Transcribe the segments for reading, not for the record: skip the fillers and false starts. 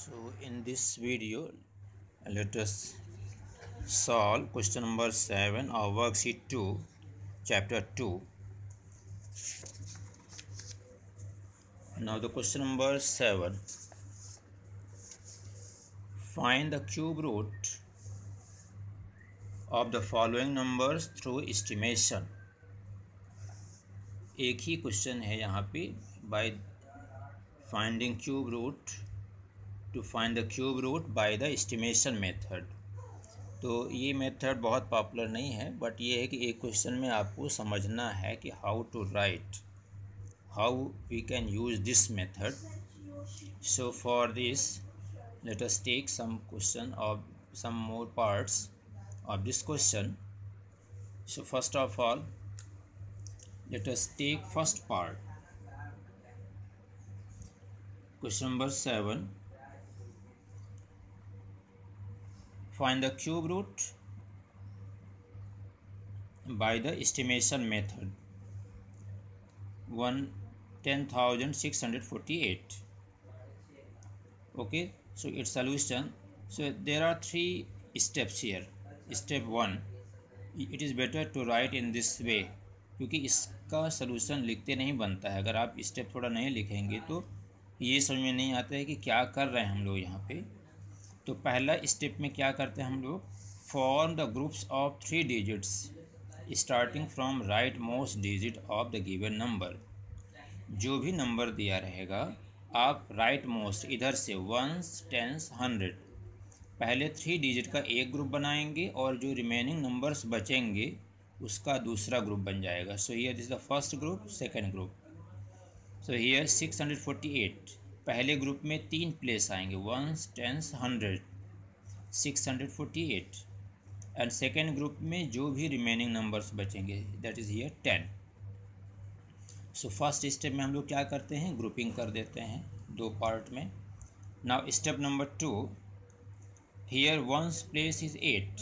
So in this video, let us solve question number 7 of worksheet 2, chapter 2. Now the question number 7. Find the cube root of the following numbers through estimation. एक ही question है यहाँ पे by finding cube root to find the cube root by the estimation method. तो ये method बहुत popular नहीं है, but ये है कि एक क्वेश्चन में आपको समझना है कि how to write, how we can use this method. So for this let us take some more parts of this question. So first of all, let us take first part, question number 7. Find the cube root by the estimation method. 10,648. Okay, so its solution. So there are 3 steps here. Step 1, it is better to write in this way, क्योंकि इसका solution लिखते नहीं बनता है. अगर आप step थोड़ा नहीं लिखेंगे तो ये समझ में नहीं आता है कि क्या कर रहे हैं हम लोग यहाँ पे. तो पहला स्टेप में क्या करते हैं हम लोग, form the groups of 3 digits starting from right most digit of the given number. जो भी नंबर दिया रहेगा आप राइट मोस्ट इधर से 1s, 10s, 100 पहले 3 डिजिट का एक ग्रुप बनाएंगे और जो रिमेनिंग नंबर्स बचेंगे उसका दूसरा ग्रुप बन जाएगा. So here this the first group, second group. So here 648 पहले ग्रुप में 3 प्लेस आएंगे, 1s, 10s, 100, 648. And second group में जो भी रिमेनिंग नंबर्स बचेंगे that is here 10. So first step में हम लोग क्या करते हैं, ग्रुपिंग कर देते हैं 2 पार्ट में. Now step number 2, here 1s place is 8.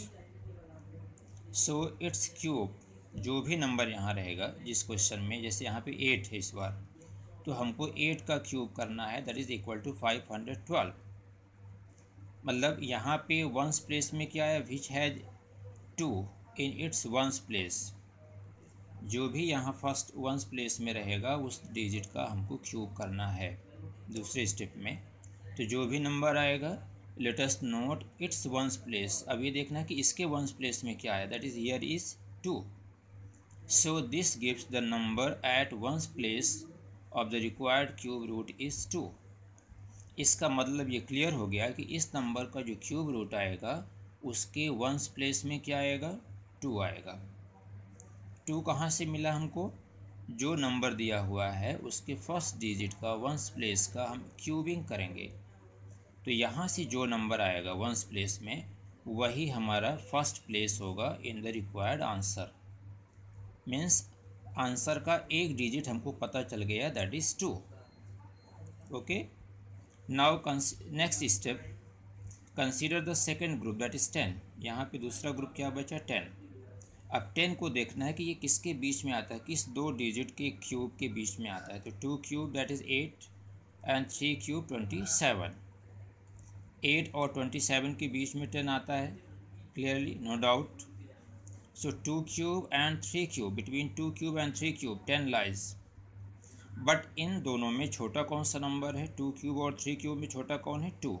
So it's cube, जो भी नंबर यहाँ रहेगा जिस क्वेश्चन में, जैसे यहाँ पे 8 है इस बार, तो हमको 8 का क्यूब करना है, दैट इज़ इक्वल टू 512. मतलब यहाँ पे 1s प्लेस में क्या है, which has 2 in its 1s place. जो भी यहाँ फर्स्ट 1s प्लेस में रहेगा उस डिजिट का हमको क्यूब करना है दूसरे स्टेप में. तो जो भी नंबर आएगा let us note it's 1s place. अब ये देखना कि इसके 1s प्लेस में क्या है, that is here is 2. So this gives the number at 1s place of the required cube root is 2. इसका मतलब ये क्लियर हो गया कि इस नंबर का जो क्यूब रूट आएगा उसके 1s प्लेस में क्या आएगा, 2 आएगा. 2 कहाँ से मिला हमको, जो नंबर दिया हुआ है उसके फर्स्ट डिजिट का 1s प्लेस का हम क्यूबिंग करेंगे. तो यहाँ से जो नंबर आएगा 1s प्लेस में वही हमारा फर्स्ट प्लेस होगा in the required answer. Means answer का एक डिजिट हमको पता चल गया, that is 2. Okay, now next step, consider the second group that is 10. यहाँ पे दूसरा ग्रुप क्या बचा, 10. अब 10 को देखना है कि ये किसके बीच में आता है, किस 2 डिजिट के क्यूब के बीच में आता है. तो 2 cube that is 8 and 3 cube 27. 8 और 27 के बीच में 10 आता है, clearly, no doubt. So 2 cube and 3 cube, between 2 cube and 3 cube 10 lies. But इन दोनों में छोटा कौन सा नंबर है, 2 क्यूब और 3 क्यूब में छोटा कौन है, 2.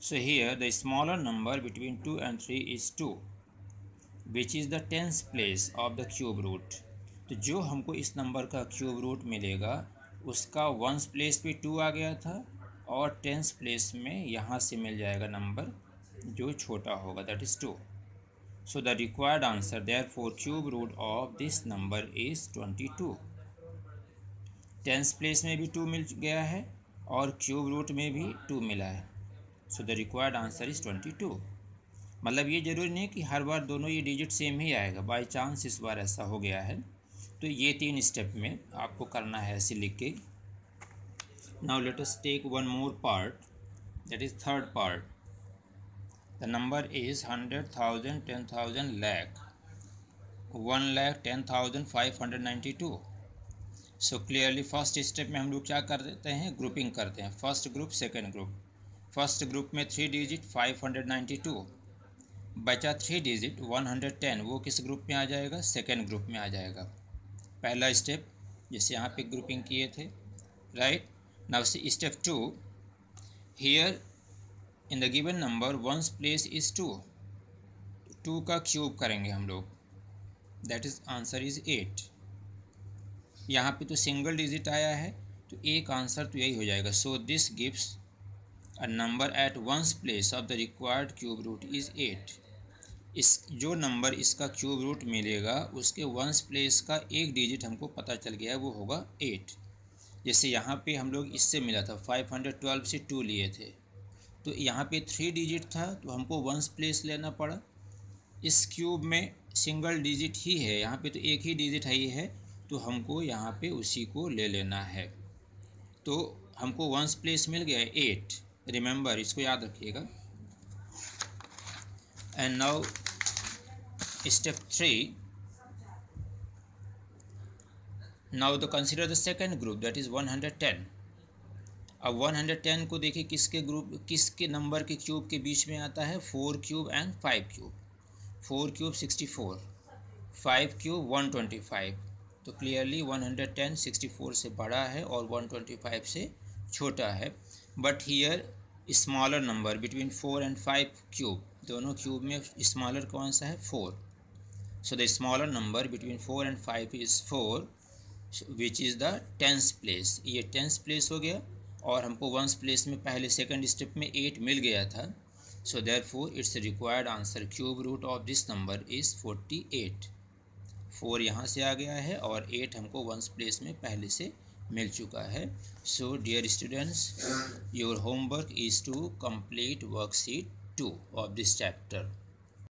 So here the smaller number between 2 and 3 is 2, which is the 10th place of the cube root. तो जो हमको इस नंबर का क्यूब रूट मिलेगा उसका 1s प्लेस पे 2 आ गया था और 10th प्लेस में यहाँ से मिल जाएगा नंबर जो छोटा होगा, that is 2. So the required answer therefore cube root of this number is 22. 10th place में भी 2 मिल गया है और क्यूब रूट में भी 2 मिला है. सो द रिक्वायर्ड आंसर इज़ 22. मतलब ये ज़रूरी नहीं कि हर बार दोनों ये डिजिट सेम ही आएगा, बाय चांस इस बार ऐसा हो गया है. तो ये 3 स्टेप में आपको करना है ऐसे लिख के. Now let us take one more part, that is third part. The number is 100,000, 10,000, lakh, 1,10,592. So clearly first step में हम लोग क्या कर देते हैं, ग्रुपिंग करते हैं, first group, second group. First group में 3 डिजिट 592, बचा 3 डिजिट 110, वो किस ग्रुप में आ जाएगा? सेकेंड ग्रुप में आ जाएगा। पहला स्टेप जैसे यहाँ पे ग्रुपिंग किए थे, right. Now step 2, here in the given number ones place is 2, 2 का क्यूब करेंगे हम लोग, दैट इज आंसर इज 8। यहाँ पे तो सिंगल डिजिट आया है तो एक आंसर तो यही हो जाएगा। So this gives a number at ones place of the required cube root is 8। इस जो नंबर इसका क्यूब रूट मिलेगा उसके वंस प्लेस का एक डिजिट हमको पता चल गया है, वो होगा 8। जैसे यहाँ पे हम लोग इससे मिला था 512 से 2 लिए थे, तो यहाँ पे 3 डिजिट था तो हमको वंस प्लेस लेना पड़ा। इस क्यूब में सिंगल डिजिट ही है, यहाँ पे तो एक ही डिजिट है ही है, तो हमको यहाँ पे उसी को ले लेना है। तो हमको वंस प्लेस मिल गया है 8, रिमेंबर इसको याद रखिएगा। And now step 3, now the consider the second group that is 110। अब 110 को देखिए किसके ग्रुप, किसके नंबर के क्यूब के बीच में आता है? 4 cube and 5 cube. 4 cube 64, 5 cube 125, तो क्लियरली 110 64 से बड़ा है और 125 से छोटा है। But here smaller number between 4 and 5 cube, दोनों क्यूब में स्मॉलर कौन सा है? 4। So the smaller number between 4 and 5 is 4, which is the tens place. ये टेंस प्लेस हो गया और हमको वंस प्लेस में पहले सेकंड स्टेप में 8 मिल गया था। So therefore it's required answer cube root of this number is 48। 4 यहाँ से आ गया है और 8 हमको वंस प्लेस में पहले से मिल चुका है। So dear students, your homework is to complete worksheet 2 of this chapter.